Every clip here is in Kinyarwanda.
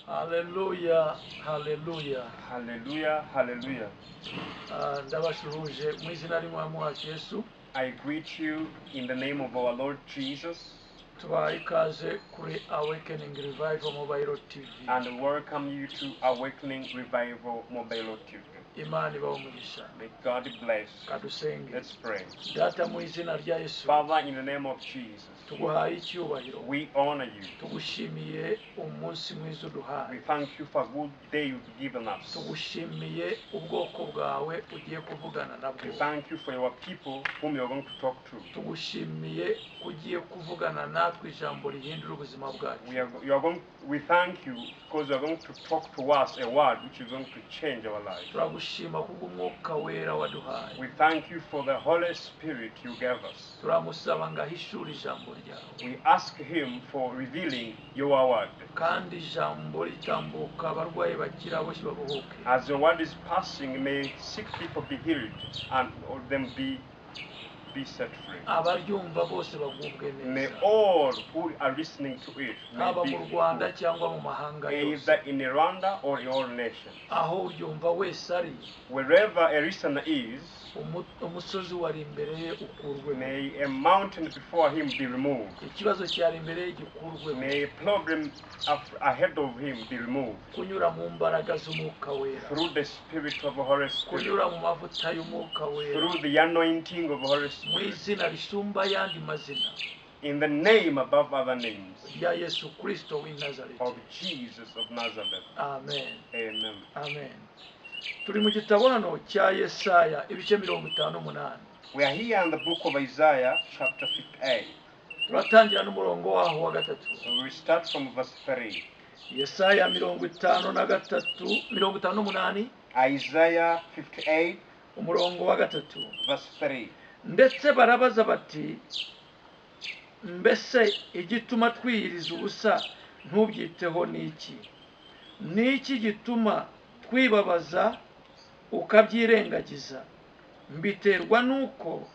Hallelujah, hallelujah. Hallelujah, hallelujah. Ndabashuhuje mu izina ry'Umwami wacu Yesu. I greet you in the name of our Lord Jesus Tubaha ikaze kuri Awakening Revival Mobile TV. and welcome you to Awakening Revival Mobile TV. Imana ibahe umugisha. May God bless. Kadusenge. Let's pray. Data mu izina rya Yesu. Father, in the name of Jesus, Tuguhaye icyubahiro. we honor you. Tugushimiye umunsi mwiza We uduhaye. thank you for a good day you've given us. Tugushimiye ubwoko bwawe ugiye kuvugana nabwo. We thank you for your people whom you're going to talk to. Tugushimiye ugiye kuvugana natwe ijambo rihindura ubuzima bwacu. We thank you because you're going to talk to us a word which is going to change our lives. Turagushima kubw'umwuka wera waduhaye. We thank you for the Holy Spirit you gave us. Turamusaba ngo ahishure ijambo ryawe. We ask him for revealing your word. Kandi ijambo ritambuka abarwayi bakira bose babohoke. As your word is passing, may sick people be healed and all them be set free. Abaryumva bose bagubwe May neza. all who are listening to it Haba may mu be Rwanda cyangwa mu mahanga either yose. in Rwanda or in all nations. Aho uryumva wese ari, Wherever a listener is, umusozi wari imbere ye ukurwemo. may a mountain before him be removed. Ikibazo cyari imbere ye gikurwemo. May a problem ahead of him be removed. Kunyura mu mbaraga z'umwuka wera. Through the Spirit of the Holy Spirit. Kunyura mu mavuta y'umwuka wera. Through the anointing of the Holy Mu Spirit. izina risumba ayandi mazina. In the name above other names. Ya Yesu Kristo w'i Nazareti. Of Jesus of Nazareth. Amen. Amen. Amen. Turi mu gitabo hano cya Yesaya ibice 58. We are here in the book of Isaiah chapter 58. Turatangira n'umurongo waho wa gatatu. So we start from verse 3. Yesaya 58. Isaiah 58 umurongo wa gatatu. verse 3. Ndetse barabaza bati, mbese igituma twiyiriza ubusa ntubyiteho niki? Niki gituma twibabaza ukabyirengagiza? Mbiterwa nuko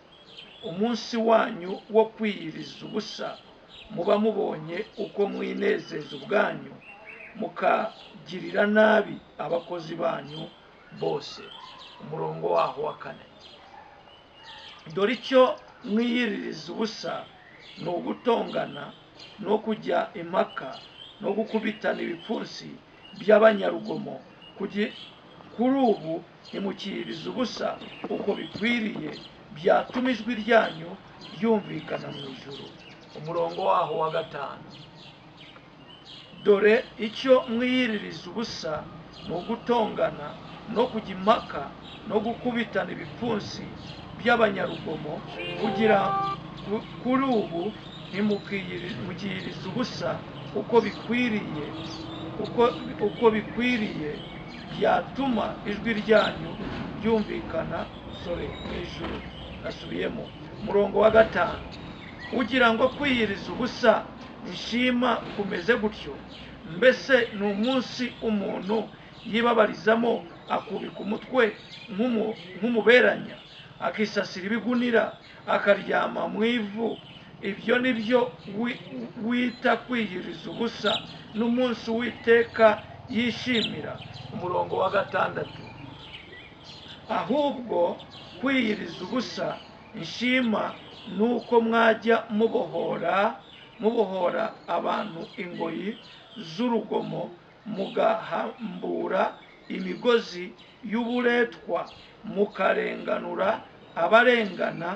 umunsi wanyu wo kwiyiriza ubusa muba mubonye uko mwinezeza ubwanyu, mukagirira nabi abakozi banyu bose. Umurongo waho wa 4. Dore icyo mwiyiririza ubusa ni ugutongana no kujya impaka no gukubitana ibipfunsi by'abanyarugomo. Kuri ubu ntimukiyiriza ubusa uko bikwiriye, byatuma ijwi ryanyu ryumvikana mu ijuru. Umurongo waho wa 5. Dore icyo mwiyiririza ubusa ni ugutongana no kujya impaka no gukubitana ibipfunsi by'abanyarugomo. Kuri ubu ntimukiyiriza ubusa uko bikwiriye, byatuma ijwi ryanyu ryumvikana mu ijuru. Nasubiyemo umurongo wa 5. Ugira ngo kwiyiriza ubusa nshima kumeze gutyo? Mbese ni umunsi umuntu yibabarizamo akubika umutwe nk'umuberanya, akisasira ibigunira, akaryama mu ivu? Ibyo ni byo wita kwiyiriza ubusa n'umunsi Uwiteka yishimira? Umurongo wa 6. Ahubwo kwiyiriza ubusa nshima nuko mwajya mubohora abantu ingoyi z'urugomo, mugahambura imigozi y'uburetwa, mukarenganura abarengana,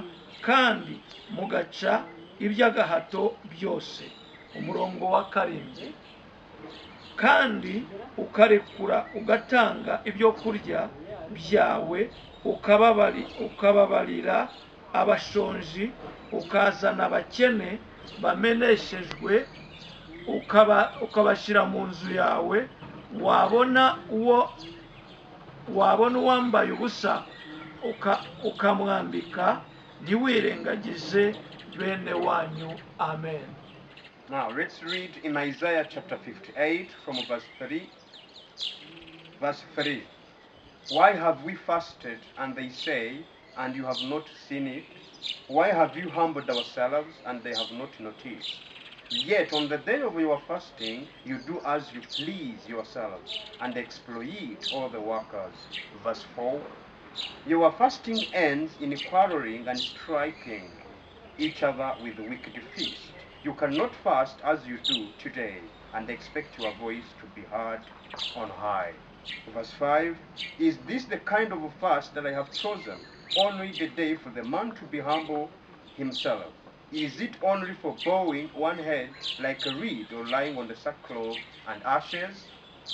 kandi mugaca iby'agahato byose. Umurongo wa 7. Kandi ukarekura ugatanga ibyo kurya byawe, ukababarira abashonji, ukazana abakene bameneshejwe, ukabashyira mu nzu yawe. Wabona uwambaye ubusa ukamwambika, ntiwirengagize bene wanyu. Amen. Now let's read in Isaiah chapter 58 from verse 3. Verse 3. Why have we fasted, and they say, and you have not seen it? Why have you humbled ourselves, and they have not noticed? Yet on the day of your fasting, you do as you please yourselves and exploit all the workers. Verse 4. Your fasting ends in quarreling and striking each other with wicked feast. You cannot fast as you do today and expect your voice to be heard on high. Verse 5. Is this the kind of fast that I have chosen? Only the day for the man to be humble himself. Is it only for bowing one head like a reed or lying on the sackcloth and ashes?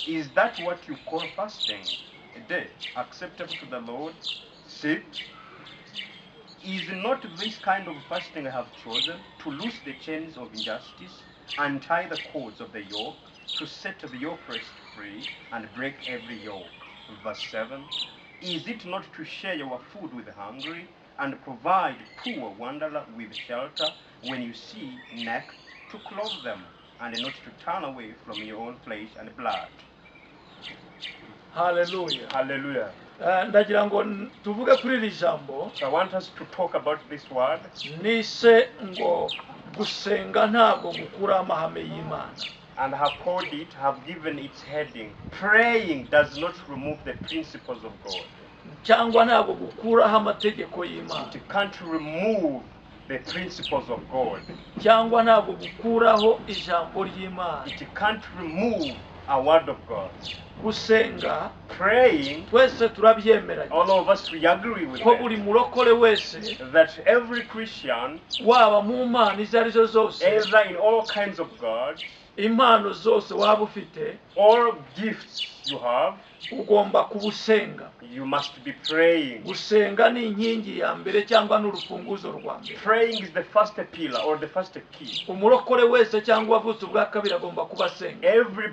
Is that what you call fasting? A day acceptable to the Lord? 6. Is not this kind of fasting I have chosen, to loose the chains of injustice, untie the cords of the yoke, to set the oppressed free, and break every yoke? Verse 7. Is it not to share your food with the hungry, and provide poor wanderer with shelter, when you see naked, to clothe them, and not to turn away from your own flesh and blood? Hallelujah. Hallelujah. Ndagira ngo tuvuge kuri iri jambo. So I want us to talk about this word. Nise ngo gusenga ntabwo gukura amahame y'Imana. And have called it, have given its heading, praying does not remove the principles of God. Cyangwa ntabwo gukuraho amategeko y'Imana. It can't remove the principles of God. Cyangwa ntabwo gukuraho ijambo ry'Imana. It can't remove a word of God. Gusenga, praying, twese turabyemeranya. all of us we agree with ko buri murokore wese, that every Christian, waba mu mpano izo arizo zose, either in all kinds of gods, impano zose waba ufite, all gifts you have, ugomba kubusenga. you must be praying. Gusenga ni inkingi ya mbere cyangwa n'urufunguzo rwa mbere. Praying is the first pillar or the first key. Umurokore wese cyangwa wavutse ubwa kabiri agomba kubasenga. Every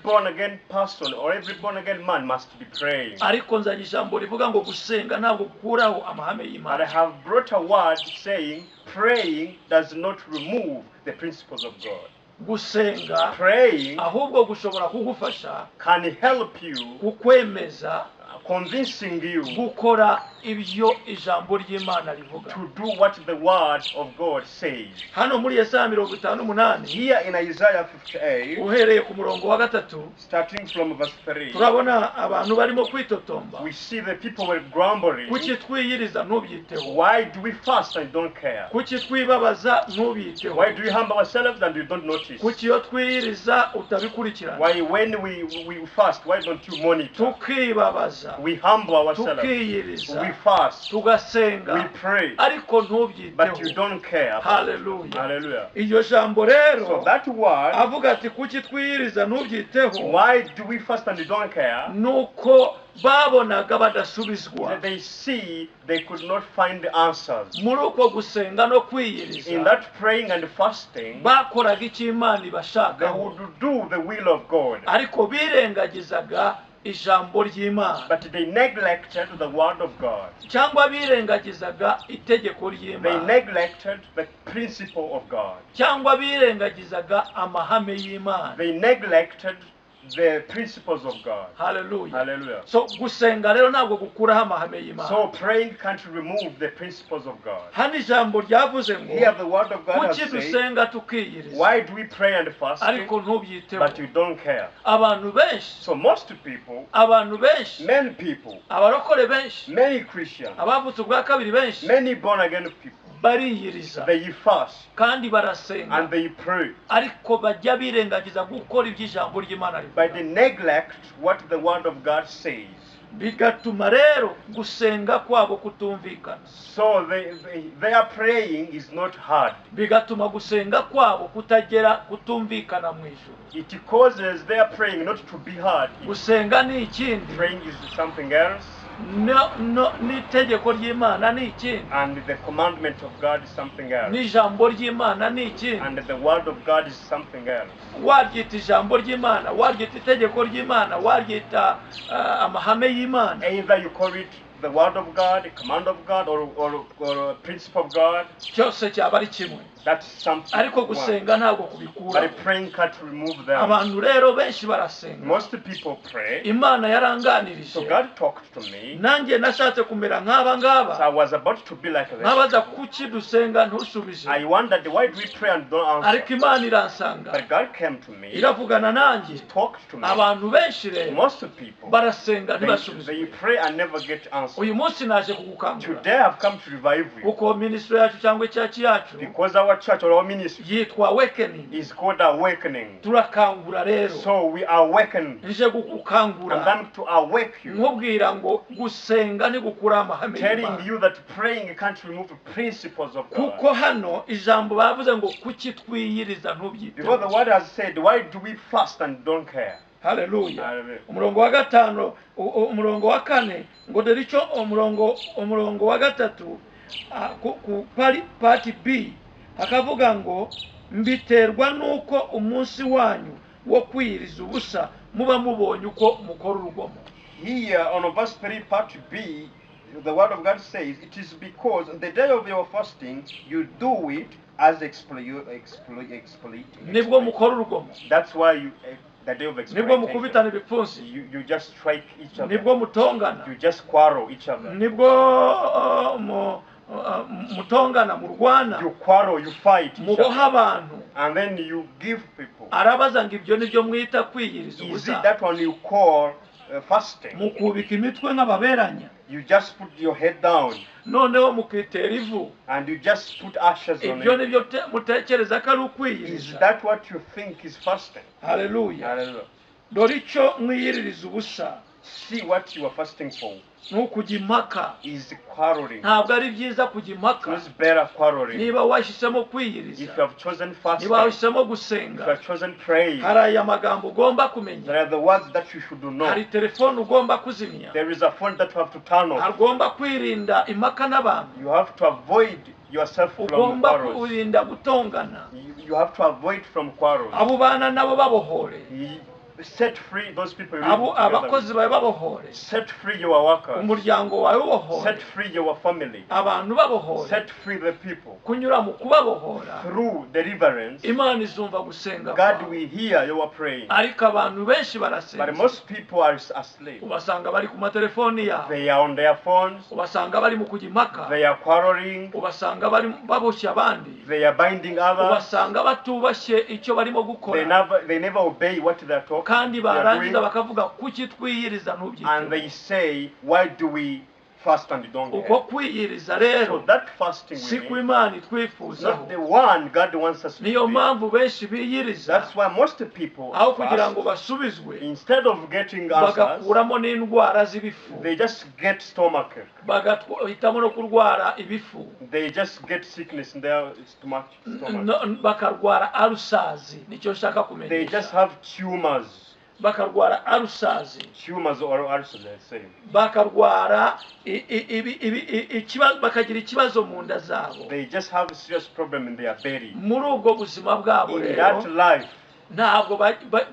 born again person or every born again man must be praying. Ariko nzanye ijambo rivuga ngo gusenga ntabwo gukuraho amahame y'Imana. But I have brought a word saying praying does not remove the principles of God. Gusenga, praying, ahubwo gushobora kugufasha, can help you, kukwemeza, convincing you, gukora ibyo ijambo ry'Imana rivuga, to do what the word of God says. Hano muri Yesaya 58, here in Isaiah 58, uhereye ku murongo wa 3, starting from verse 3, turabona abantu barimo kwitotomba. we see the people were grumbling. Kuki twiyiriza ntubyiteho? Why do we fast and don't care? Kuki twibabaza ntubyiteho? Why do we humble ourselves and you don't notice? Kuki iyo twiyiriza utabikurikirana? Why when we fast, why don't you monitor? Tukibabaza, We humble ourselves, tukiyiriza, we fast, tugasenga, we pray, ariko but you ntubyiteho. don't care. Hallelujah. Hallelujah. Iryo jambo rero, So that word, avuga ati kuki twiyiriza ntubyiteho, why do we fast and you don't care? nuko babonaga badasubizwa. They see they could not find the answers. Muri uko gusenga no In kwiyiriza, that praying and fasting, bakoraga icyo Imana they ibashakaho, would do the will of God, ariko birengagizaga ijambo ry'Imana, but they neglected the word of God. cyangwa birengagizaga itegeko They ry'Imana, neglected the principle of God. cyangwa birengagizaga amahame y'Imana. They neglected the principles of God. Hallelujah. Hallelujah. So gusenga rero ntabwo gukuraho amahame y'Imana. So praying can't remove the principles of God. Hano ijambo ryavuze ngo Here the word of God has kuki said, dusenga tukiyiriza, why do we pray and fast, ariko ntubyiteho? but you don't care? Abantu benshi, So most people, abantu benshi, many people, abarokore benshi, many Christians, abavutse ubwa kabiri benshi, many born again people, bariyiriza they fast kandi barasenga, and they pray, ariko bajya birengagiza gukora iby'ijambo ry'Imana but they rivuga. neglect what the word of God says. Bigatuma rero gusenga kwabo kutumvikana. So their praying is not heard. Bigatuma gusenga kwabo kutumvikana mu ijuru. It causes their praying not to be heard. Gusenga ni ikindi, Praying is something else, n'itegeko ry'Imana ni ikindi, and the commandment of God is something else, n'ijambo ry'Imana ni ikindi. and the word of God is something else. Waryita ijambo ry'Imana, waryita itegeko ry'Imana, waryita amahame y'Imana, Either you call it the word of God, a command of God, or a principle of God, cyose cyaba ari kimwe. that's something. Ariko gusenga ntabwo kubikura. But praying can't remove them. Abantu rero benshi barasenga. Most people pray. Imana yaranganirije. So God talked to me. Nanjye nashatse kumera nk'aba ngaba. So I was about to be like that. Nabaza kuki dusenga ntusubije. I wondered why do we pray and don't answer. Ariko Imana iransanga. But God came to me. Iravugana nanjye. Talked to me. Abantu benshi rero. Most people. Barasenga ntibasubize. They pray and never get answers. Uyu munsi naje kugukangura. Today I've come to revive you. Kuko ministry yacu cyangwa church yacu. Because our church or our ministry yitwa awakening. Is called awakening. Turakangura rero. So we awaken. Nje gukangura. And then to awake you. Nkubwira ngo gusenga ni gukura amahame. Telling you that praying can't remove the principles of God. Kuko hano ijambo bavuze ngo kuki twiyiriza ntubyite. Because the word has said, why do we fast and don't care? Hallelujah. Umurongo wa gatano, umurongo wa kane, ngo dericho umurongo wa gatatu ku party B akavuga ngo mbiterwa nuko umunsi wanyu wo kwiyiriza ubusa muba mubonye uko mukora urugomo. Here on verse 3 part B, the word of God says, it is because on the day of your fasting you do it as exploit. Nibwo mukora urugomo. That's why you the day of exploitation. Nibwo mukubitana ibipfunsi. You just strike each other. Nibwo mutongana. You just quarrel each other. Nibwo mutongana murwana. You quarrel, you fight each other. Abantu. And then you give people. Arabaza ngo ibyo nibyo mwita kwiyiriza ubusa. Is it that one you call fasting? Mukubika imitwe nk'ababeranya. You just put your head down. Noneho mukitera ivu. And you just put ashes on it. Ibyo nibyo mutekereza ko ari ukwiyiriza. Is that what you think is fasting? Hallelujah. Hallelujah. Dore icyo mwiyiririza ubusa. See what you are fasting for. Nukujya impaka. Is quarreling. Ntabwo ari byiza kujya impaka. It's better quarreling. Niba wahisemo kwiyiriza. If you have chosen fasting. Niba wahisemo gusenga. If you have chosen praying. Hari aya magambo ugomba kumenya. There are the words that you should know. Hari telefone ugomba kuzimya. There is a phone that you have to turn off. Ugomba kwirinda impaka n'abantu. You have to avoid yourself from quarrels. Ugomba kwirinda gutongana. You have to avoid from quarrels. Abo bana nabo babohore. Set free those people. Abakozi bawe babohore. Set free your workers. Umuryango wawe ubohore. Set free your family. Abantu babohore. Set free the people. Kunyura mu kubabohora. Through deliverance. Imana izumva gusenga. God will hear your praying. Ariko abantu benshi barasenga. But most people are asleep. Ubasanga bari ku matelefoni yabo. They are on their phones. Ubasanga bari mu kujya impaka. They are quarreling. Ubasanga bari baboshya abandi. They are binding others. Ubasanga batubashye icyo barimo gukora. They never obey what they are talking. Kandi barangiza bakavuga kuki twiyiriza ntubyite. And they say, why do we fast and don't care? Uko kwiyiriza rero. So that fasting si ku Imana twifuzaho. not the one God wants us to niyo mpamvu benshi biyiriza. That's why most people aho kugira ngo basubizwe. Instead of getting answers, bagakuramo n'indwara z'ibifu. They just get stomachache. Bagahitamo no kurwara ibifu. They just get sickness in their stomach. Bakarwara ulcers. Nicyo nshaka kumenya. They just have tumors. Bakarwara ulcers. Tumors or ulcers, the same. Bakarwara bakagira ikibazo mu nda zabo. They just have a serious problem in their belly. Muri ubwo buzima bwabo rero. In that life. Ntabwo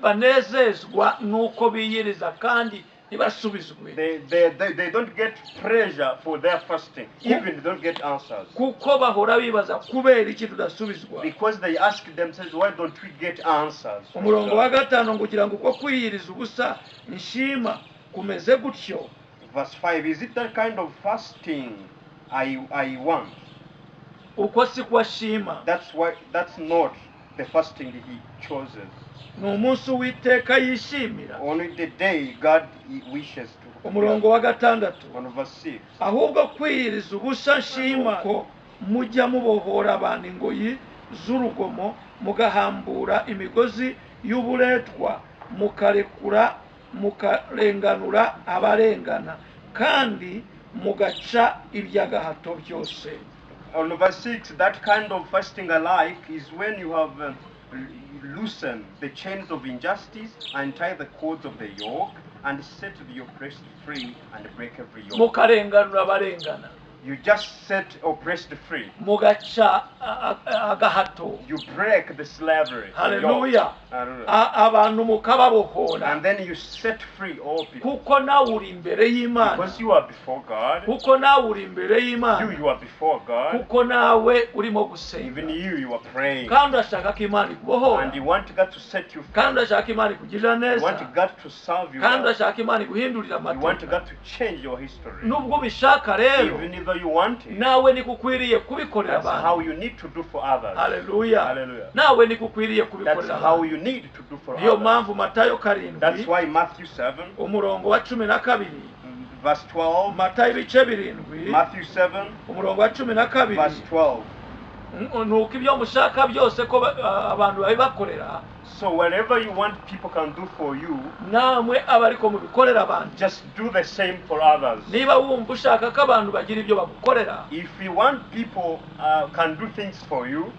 banezezwa nuko biyiriza kandi ntibasubizwe. They don't get pressure for their fasting, even they don't get answers. Kuko bahora bibaza kubera iki tudasubizwa. Because they ask themselves, why don't we get answers? Umurongo wa gatano kugira ngo uko kwiyiriza ubusa nshima kumeze gutyo. Verse 5, is it that kind of fasting I want? Uko si kwashima. That's not the fasting he chooses. N'umunsi Uwiteka yishimira. Only the day God wishes to. Umurongo wa gatandatu. On verse 6. Ahubwo kwiyiriza ubusa nshima ko mujya mubohora abantu ingoyi z'urugomo mugahambura imigozi y'uburetwa mukarenganura abarengana kandi mugaca iby'agahato byose. On verse 6, that kind of fasting I like is when you have loosen the chains of injustice and tie the cords of the yoke and set the oppressed free and break every yoke. Mukarenganura abarengana. You just set oppressed free. mugaca agahato. You break the slavery. the Hallelujah. yoke. Hallelujah. Abantu mukababohora And then you set free all people. kuko nawe uri imbere y'Imana, Because you are before God. kuko nawe uri imbere y'Imana, You are before God. kuko nawe urimo Even gusenga you are praying. kandi urashaka ko Imana ikubohora And you want God to set you free. kandi urashaka Imana ikugirira You neza want God to serve you kandi well. urashaka Imana iguhindurira You want amateka. God to change your history. Nubwo ubishaka rero Even if you want it. nawe niko ukwiriye kubikorera That's how abantu. you need to do for others. Haleluya. Hallelujah. Nawe niko ukwiriye That's kubikorera how abantu. you need to do for Niyo others. mpamvu Matayo That's karindwi why Matthew 7, umurongo wa 12, verse 12, Matayo ibice birindwi Matthew 7, umurongo wa 12, verse 12. nuko ibyo mushaka byose ko abantu babibakorera So whatever you want people can do for you, namwe aba ariko mubikorera abandi. just do the same for others. Niba wumva ushaka ko abantu bagira ibyo bagukorera, If you want people can do things for you,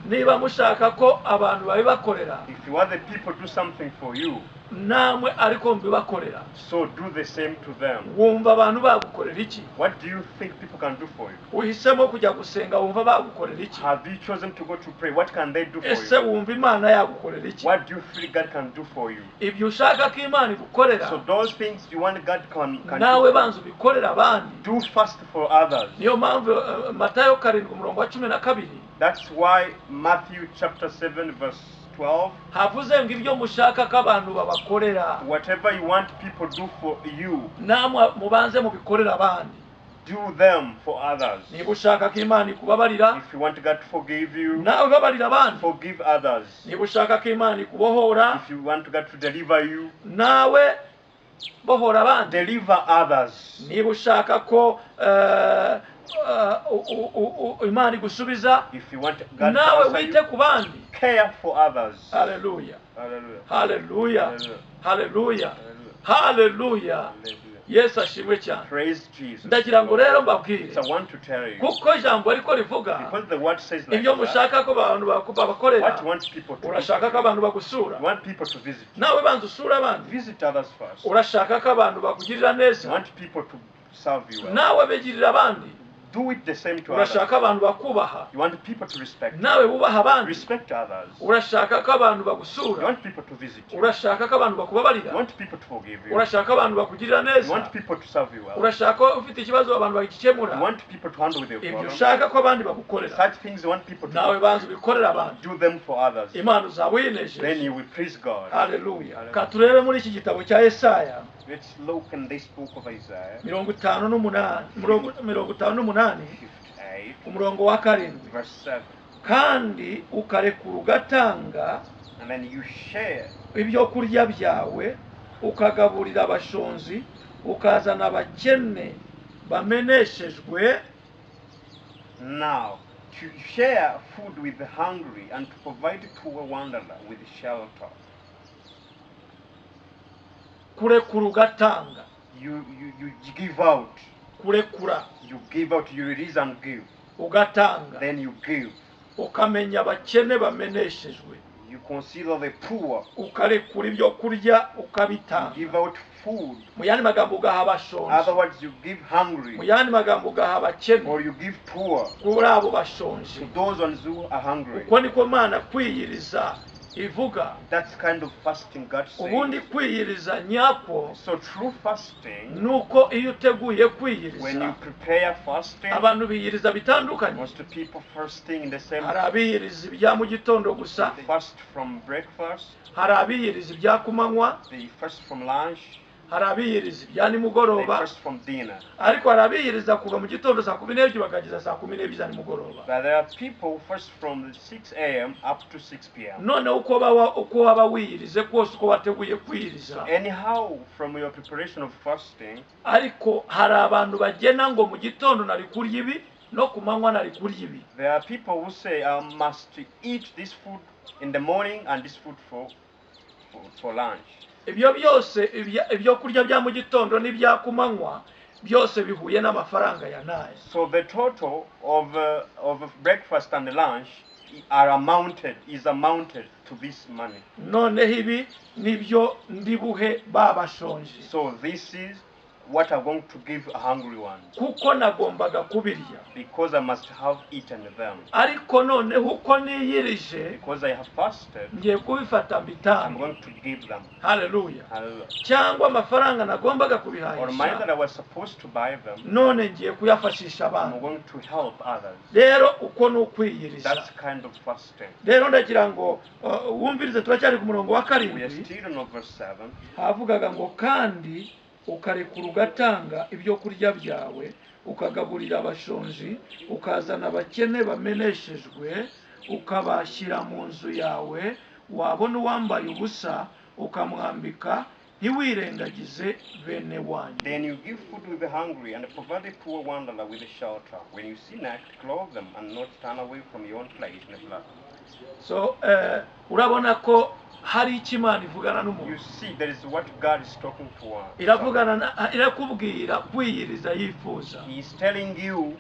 niba mushaka ko abantu babibakorera if you want the people to do something for you, namwe ariko mubibakorera, so do the same to them. wumva abantu bagukorera iki? What do you think people can do for you? Uhisemo kujya gusenga, wumva bagukorera iki? Have you chosen to go to pray? What can they do for Ese you? wumva Imana yagukorera iki? What do you feel God can do for you? Ibyo ushaka ko Imana igukorera So those things you want God can nawe do, banza ubikorera abandi. do first for others. Niyo mpamvu Matayo karindwi umurongo wa 12 That's why Matthew chapter 7 verse 12, havuze ngo ibyo mushaka ko abantu babakorera whatever you want people do for you, namwe mubanze mubikorera abandi. do them for others. Niba ushaka ko Imana ikubabarira If you want God to forgive you, nawe babarira abandi. forgive others. Niba ushaka ko Imana ikubohora If you want God to deliver you, nawe bohora abandi. deliver others. Niba ushaka ko Imana igusubiza If you want God to nawe answer wite you, ku bandi. care for others. Haleluya, Hallelujah. haleluya, Hallelujah. haleluya, Hallelujah. haleluya. Hallelujah. Yesu ashimwe cyane. Praise Jesus. Ndagira ngo rero mbabwire So I want to tell you, kuko ijambo ariko rivuga because the word says like ibyo that, mushaka ko abantu babakorera, what you want people to do, urashaka ko abantu bagusura you want people to visit. nawe banza usura abandi. Visit others first. You Urashaka ko abantu bakugirira neza want people to serve you well. nawe begirira abandi. Do it the same to others. Urashaka abantu bakubaha You want people to respect you. nawe bubaha abandi. Respect others. Urashaka ko abantu You bagusura, want people to visit you. urashaka ko abantu You bakubabarira, want people to forgive you. urashaka abantu bakugirira You neza, want people to serve you well. urashaka ko ufite ikibazo abantu You bagikemura. want people to handle with your Ibyo problems. ushaka ko abandi bagukorera Such things you want people to nawe do. banza ubikorera abandi. Do them for others. Imana uzaba Then uyinejeje. you will praise God. Haleluya. Ka turebe muri iki gitabo cya Yesaya Let's look in this book of Isaiah 58 58, umurongo wa 7 verse 7. kandi ukarekura ugatanga And then you share ibyo kurya byawe ukagaburira abashonzi ukazana abakene bameneshejwe. now to share food with the hungry and to provide to a wanderer with shelter. Kurekura ugatanga, You give out. kurekura You give out. You release and give. ugatanga, Then you give. ukamenya abakene bameneshejwe, You consider the poor. ukarekura ibyo kurya You ukabitanga. give out food. Mu yandi magambo ugaha abashonji, Otherwise, you give hungry. mu yandi magambo ugaha abakene Or you give poor kuri abo bashonji. to those ones who are hungry. Uko niko Mana kwiyiriza ivuga. That's kind of fasting God Ubundi says. kwiyiriza nyako So true fasting, nuko iyo uteguye when you kwiyiriza, prepare fasting, abantu biyiriza bitandukanye. most people fasting in the same. Hari abiyiriza ibya mu gitondo gusa, They fast from breakfast. hari abiyiriza ibya kumanywa, They fast from lunch. hari abiyiriza ibya They nimugoroba, fast from dinner. ariko hari abiyiriza kuva mu gitondo saa 12 bakageza saa 12 za nimugoroba. But there are people who fast from 6 a.m. up to 6 p.m. None uko waba wiyirize kose, uko wateguye kwiyiriza, Anyhow, from your preparation of fasting, ariko hari abantu bagena ngo mu gitondo nari kurya ibi no ku manywa nari kurya ibi. there are people who say, I must eat this food in the morning and this food for lunch. Ibyo byose ibyo kurya bya mu gitondo n'ibya ku manywa byose bihuye n'amafaranga ya naye. So the total of breakfast and lunch is amounted to this money. Noneho ibi nibyo ndibuhe babashonje. So this is what I'm going to give a hungry one, kuko nagombaga kubirya, because I must have eaten them. ariko noneho uko niyirije Because I have fasted, ngiye kubifata I'm mbitange. going to give them. Haleluya. Hallelujah. Cyangwa amafaranga nagombaga Or money that kubihahisha I was supposed to buy them, none ngiye kuyafashisha I'm abandi. going to help others. Rero uko ni ukwiyiriza. That's kind of fasting. Rero ndagira ngo wumvirize, turacyari ku murongo wa We are karindwi, still in verse 7. havugaga ngo kandi ukarekura ugatanga ibyo kurya byawe, ukagaburira abashonji, ukazana abakene bameneshejwe, ukabashyira mu nzu yawe, wabona uwambaye ubusa ukamwambika, ntiwirengagize bene wanyu. Then you give food with the hungry, and provide the poor wanderer with a shelter. When you see naked, clothe them, and not turn away from your own place in the blood. So urabona ko hari icyo Imana ivugana You n'umuntu. see, that is what God is talking to us. Irakubwira kwiyiriza yifuza. He is telling you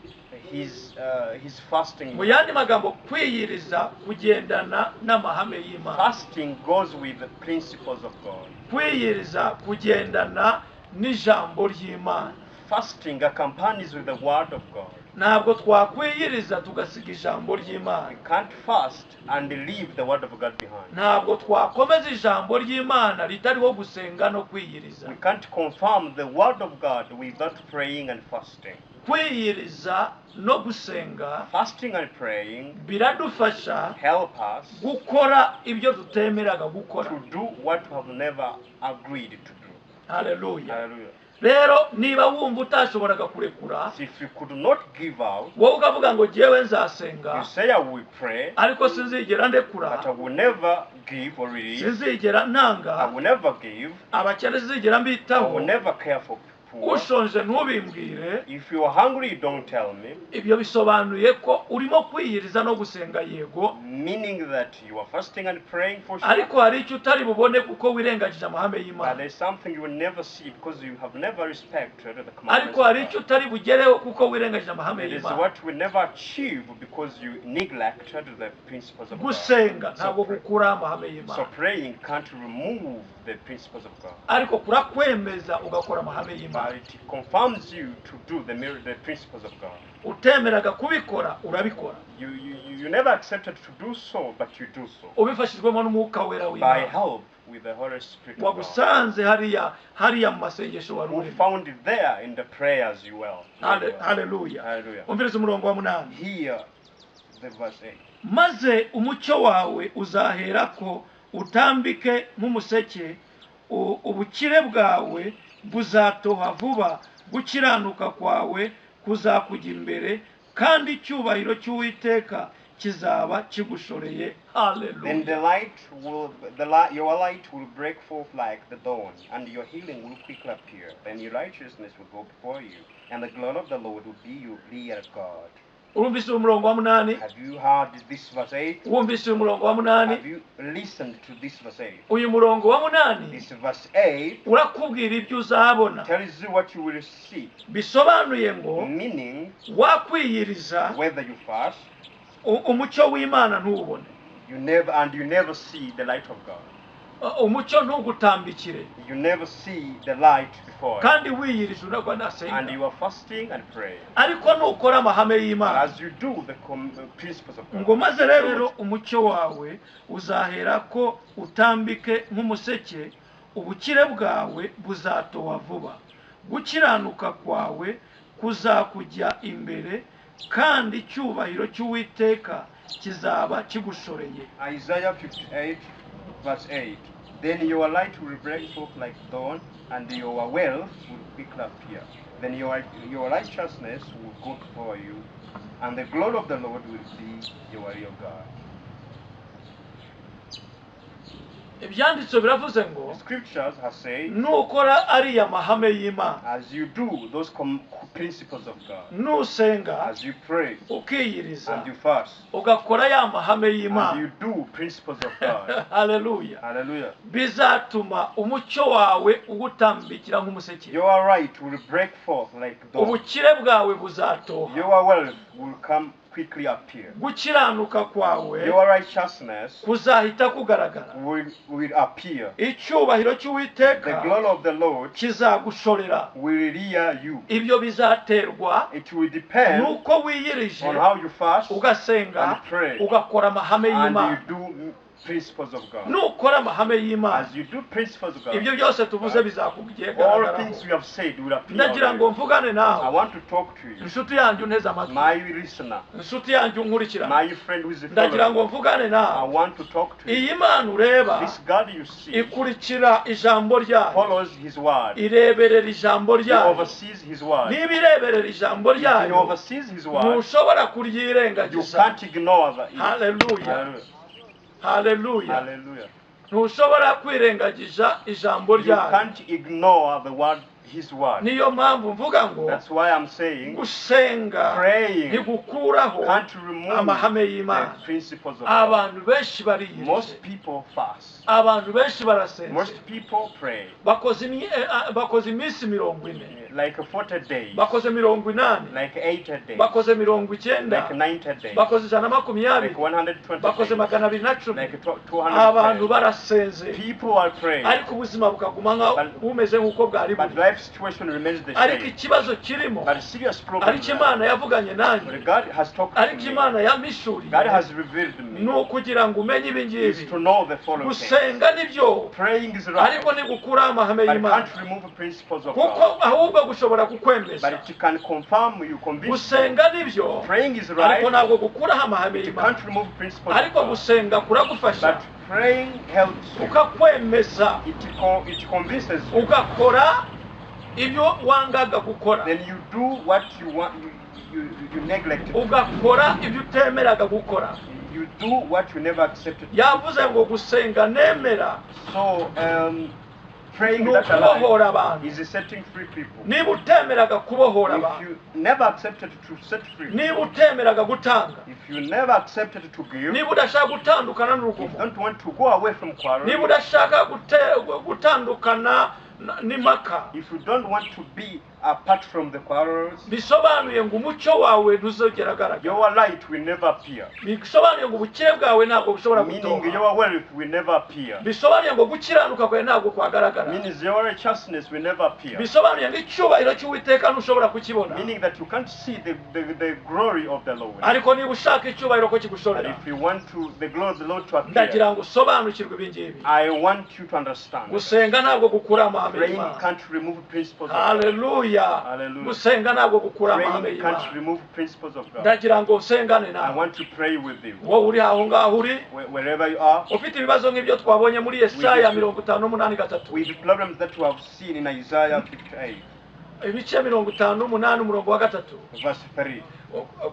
his fasting. Mu yandi magambo, kwiyiriza kugendana n'amahame y'Imana. Fasting goes with the principles of God. Kwiyiriza kugendana n'ijambo ry'Imana. Fasting accompanies with the word of God. Ntabwo twakwiyiriza tugasiga ijambo We ry'Imana. can't fast and leave the word of God behind. Ntabwo twakomeza ijambo ry'Imana ritariho gusenga no kwiyiriza. We can't confirm the word of God without praying and fasting. Kwiyiriza no gusenga Fasting and praying biradufasha help us gukora ibyo tutemeraga gukora. to do what we have never agreed to do. Haleluya. Hallelujah. Rero niba wumva utashoboraga kurekura, So if you could not give out, wowe ukavuga ngo jyewe you nzasenga say I will pray, ariko sinzigera ndekura, but I will never give or release. sinzigera I ntanga, will never give. abakene sinzigera I will mbitaho, never care for poor. ushonje ntubimbwire. If you are hungry, don't tell me. Ibyo bisobanuye ko urimo kwiyiriza no gusenga, yego, Meaning that you are fasting and praying for sure. ariko hari icyo utari bubone kuko wirengagije amahame But y'Imana. there's something you will never see because you have never respected the commandments Ariko hari of icyo God. utari bugereho kuko wirengagije amahame It is y'Imana. what we never achieve because you neglected the principles of God. Gusenga ntabwo gukura amahame y'Imana, So praying can't remove the principles of God. ariko kurakwemeza ugakora amahame But y'Imana. it confirms you to do the principles of God. Utemeraga kubikora urabikora, You never accepted to do so, but you do so. ubifashijwemo n'umwuka wera By w'Imana help with the Holy Spirit of God. wagusanze hariya mu masengesho wari Who urimo. found it there in the prayers you well. Haleluya. Hallelujah. Umviriza umurongo wa 8. Here, the verse 8. Maze umucyo wawe uzaherako utambike nk'umuseke, ubukire bwawe buzatoha vuba, gukiranuka kwawe kuzakujya imbere, kandi icyubahiro cy'Uwiteka kizaba kigushoreye. Then the Hallelujah. your light will break forth like the dawn, and your healing will quickly appear. Then your righteousness will go before you, and the glory of the Lord will be your rear guard. Urumvise umurongo wa 8? Have you heard this verse 8? Wumvise umurongo wa 8? Have you listened to this verse 8? Uyu murongo wa 8 This verse 8 urakubwira ibyo uzabona. tells you what you will see, Bisobanuye ngo meaning wakwiyiriza whether you fast, umucyo w'Imana ntubone, you never see the light of God. umucyo ntugutambikire, You never see the light before you. kandi wiyirije uragwa And nasenga. you are fasting and praying. Ariko nukora amahame y'Imana, As you do the principles of ngo God. maze rero umucyo wawe uzaherako utambike nk'umuseke, ubukire bwawe buzatoha vuba, gukiranuka kwawe kuzakujya imbere, kandi icyubahiro cy'Uwiteka kizaba kigushoreye. Isaiah 58 verse 8. Then your light will break forth like dawn, and your wealth will quickly appear. Then your righteousness will go before you, and the glory of the Lord will be your rear guard. Ibyanditswe biravuze ngo The scriptures have said, nukora ariya mahame y'Imana, as you do those principles of God, nusenga as you pray ukiyiriza and you fast, ugakora ya mahame and y'Imana, you do principles of God, haleluya, hallelujah, bizatuma umucyo wawe ugutambikira nk'umuseke, your light will break forth like dawn. ubukire bwawe buzatoha, Your wealth will come quickly appear. gukiranuka kwawe Your righteousness kuzahita kugaragara, will appear. icyubahiro The cy'Uwiteka glory of the Lord kizagushorera. will rear you. Ibyo bizaterwa It will depend nuko wiyirije on how you fast ugasenga and pray ugakora amahame and you y'Imana. do principles of God. Nukora amahame y'Imana, As you do principles of God, ibyo byose tuvuze all bizakugaragaraho. things we have said will appear. Ndagira ngo already. mvugane I nawe, want to talk to you, inshuti yanjye unteze amatwi, my listener, inshuti yanjye unkurikira. my friend who is a Ndagira follower. ngo mvugane I nawe. want to talk to you. Iyi Mana ureba This God you see ikurikira ijambo ryayo, follows His word. ireberera ijambo He ryayo. oversees His word. Niba ireberera ijambo If He ryayo, oversees His word, ntushobora you kuryirengagiza. can't ignore that. Haleluya, Hallelujah. haleluya. Hallelujah. Ntushobora kwirengagiza ijambo You ryayo. can't ignore the word, His word. Niyo mpamvu mvuga ngo That's why I'm saying gusenga praying ntigukuraho can't remove amahame y'Imana. the principles of God. Abantu benshi bariyirije, Most people fast. abantu benshi barasenze, Most people pray bakoze iminsi 40, like 40 days, bakoze 80, like 80 days, bakoze 90, like 90 days, bakoze 120, like 120 bakoze days, 210. like Abantu 200 days. barasenze, People are praying, ariko ubuzima bukaguma bumeze nk'uko bwari but buri. life situation remains the Ariko same. ikibazo kirimo, But serious problem ariko Imana yavuganye nanjye, but God has talked to ariko me. Imana yamishuriye, God has revealed to me ni ukugira ngo umenye ibi is ngibi. to know the following things. Gusenga nibyo, Praying is right, ariko ntigukura amahame but y'Imana, can't remove the principles of kuko God. ahubwo gushobora But kukwemeza. it can confirm you, convince you. Gusenga nibyo, Praying is ariko right, ntabwo gukuraho amahame you y'Imana. can't remove principles of Ariko God. gusenga kuragufasha, But praying helps you. ukakwemeza, It convinces you. ugakora ibyo wangaga gukora, Then you do what you want. You neglect it. ugakora ibyo utemeraga gukora. You do what you never accepted. Yavuze ngo gusenga nemera So praying ni that alive ukubohora abantu. is setting free people. Niba utemeraga kubohora If abantu, you never accepted to set free people, niba utemeraga gutanga, if you never accepted to give, niba udashaka gutandukana if you n'urugomo, don't want to go away from quarrel, niba udashaka gutandukana n'impaka, if you don't want to be apart from the quarrels, bisobanuye ngo umucyo wawe ntuzongera agaragara. your light will never appear. Bisobanuye ngo ubukire bwawe ntabwo bushobora Meaning gutoha. your wealth will never appear. Bisobanuye ngo gukiranuka kwawe ntabwo kwagaragara. Means your righteousness will never appear. Bisobanuye ngo icyubahiro cy'Uwiteka ntushobora kukibona. Meaning that you can't see the glory of the Lord. Ariko niba ushaka icyubahiro ko And kigushorera, if you want to the glory of the Lord to appear, ndagira ngo usobanukirwe ibi ngibi. I want you to understand. Gusenga ntabwo gukura amahame Praying y'Imana. can't remove principles of God. Haleluya. Hallelujah. Gusenga ntabwo gukura amahame Praying y'Imana. can't remove principles of God. Ndagira ngo usengane I nawe. want to pray with you. Wowe uri aho ngaho uri, Wherever you are, ufite ibibazo nk'ibyo twabonye muri Yesaya 58:3. with the problems that we have seen in Isaiah 58, Ibice 58 umurongo wa 3. verse 3.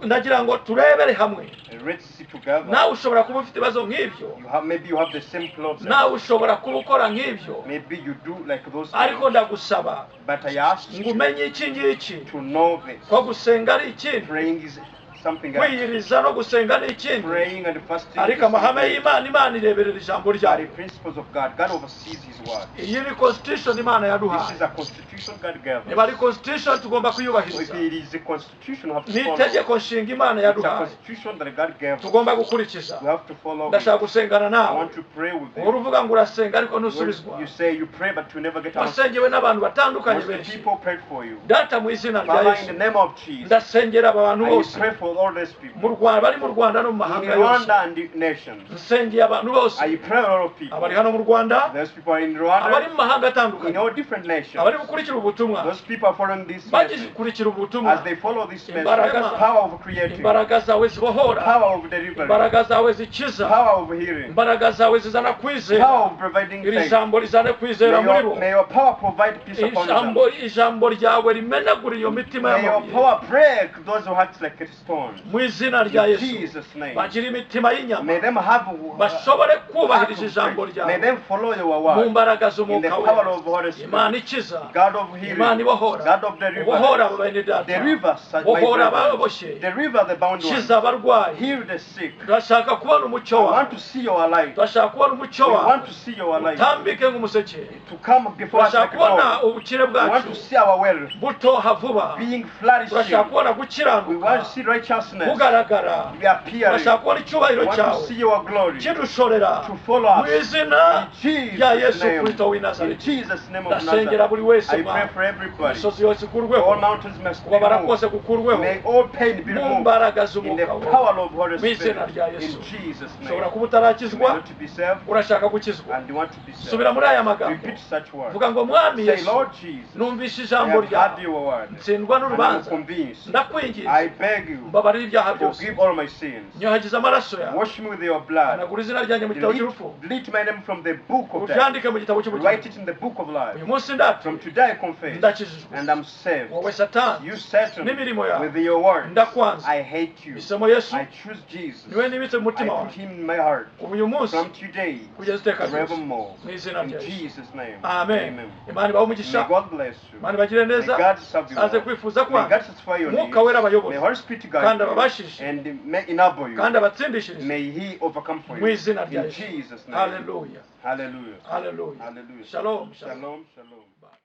Ndagira ngo turebere hamwe. Let's see together. Nawe ushobora kuba ufite ibibazo nk'ibyo, Maybe you have the same problems. nawe ushobora kuba ukora nk'ibyo, Maybe you do like those ariko things. ndagusaba But I asked ngo you umenye iki ngiki, to know this. ko gusenga ari ikindi, Praying is something else. kwiyiriza no gusenga ni ikindi, Praying and fasting ariko is amahame something y'Imana, Imana ireberera ijambo else. Are ryayo. the principles of God. God oversees His word. Iyi ni constitution Imana This yaduhaye. is a constitution God gave Niba us. ari constitution tugomba So if kuyubahiriza. it is a constitution, we have to Ni follow. itegeko nshinga Imana It's a yaduhaye, constitution that God gave us. tugomba gukurikiza. We have to follow it. Ndashaka gusengana I nawe. want to pray with Uhora you. uvuga ngo urasenga ariko When ntusubizwa. you say you pray but you never get answered. Wasengewe n'abantu batandukanye Most benshi. people prayed for you. Data mu izina rya Father, in Yesu, the name of Jesus, ndasengera aba bantu I bose pray for all these people. mu Rwanda, bari mu Rwanda no mu In mahanga yose. Rwanda and the nations, Nsengeye abantu bose, I pray for all people. abari hano mu Rwanda, Those people are in abari Rwanda, mu mahanga in atandukanye, all different nations. abari gukurikira ubutumwa, Those people are following this message. bagikurikira ubutumwa. As they follow this message, Imbaraga- power of creating, Imbaraga zawe zibohora, power of delivering, imbaraga zawe zikiza, power of healing, imbaraga zawe zizana kwizera. power of providing Iri faith. jambo rizane kwizera muri bo. May your power provide peace upon them. Ijambo ryawe rimenagura iyo mitima May your y'amabuye power break those who hearts like stones. mu izina rya In Yesu. Jesus' name. Bagira imitima y'inyama, May them have bashobore kubahiriza ijambo May ryawe them follow your mu word. mbaraga In the z'umwuka power we. of the Holy Spirit. Imana ikiza, God of healing. Imana ibohora, God of ubohora aba deliverance. bene data, Deliver my bohora brethren. ababoshye, Deliver the bound ones. kiza abarwayi. Heal the sick. Turashaka kubona umucyo I wawe, want to see your light. turashaka kubona umucyo We wawe want to see your light. utambike nk'umuseke. To come before us Turashaka like kubona gold. ubukire We want bwacu to see our wealth butoha vuba. being flourishing. Turashaka kubona We want to gukiranuka see righteousness righteousness kugaragara be appearing. bashaka kubona icyubahiro Want to cyawe see your glory. kidushorera To follow mu us. izina In rya Jesus' Yesu name. Kristo w'i In Nazareti Jesus' name of ndasengera Nazareth. buri wese I pray Mwana for everybody. imisozi yose All ikurweho mountains must be kubabara removed. kose gukurweho May all pain be mu removed. mbaraga In the z'umwuka we power of Holy mu Spirit. izina rya Yesu In Jesus' name. ushobora kuba You may utarakizwa not to be saved urashaka gukizwa and you want to be saved. subira muri aya magambo Repeat such words. vuga ngo mwami Say, Yesu Lord Jesus, numvise I ijambo have ryawe heard your word. ntsindwa And I'm n'urubanza convinced. ndakwinginze I beg you, mbabarira ibyaha byose forgive all my sins. nyohagiza amaraso yawe Wash me with your blood. hanagura izina ryanjye mu gitabo cy'urupfu Delete my name from the book of death. uryandike mu gitabo Write cy'ubugingo it in the book of life. uyu munsi ndati From today I confess. ndakijijwe And I'm saved. wowe satani You Satan, n'imirimo yawe with your words, ndakwanze I hate you. isemo Yesu I choose Jesus. niwe nibitse mu I mutima put wawe him in my heart. uyu munsi From today, kugeza iteka ryose forevermore. mu izina In rya Yesu Jesus' name. amen imana ibahe May umugisha God bless you. imana ibagire May neza God serve you aze well. kwifuza May kwanyu God satisfy your mwuka wera needs. abayobore May Holy Spirit guide kandi you ababashishe and may enable you. kandi abatsindishirize May He overcome for mu you. izina rya In Yesu Jesus' name. haleluya Hallelujah. haleluya Hallelujah. shalom Shalom. Shalom.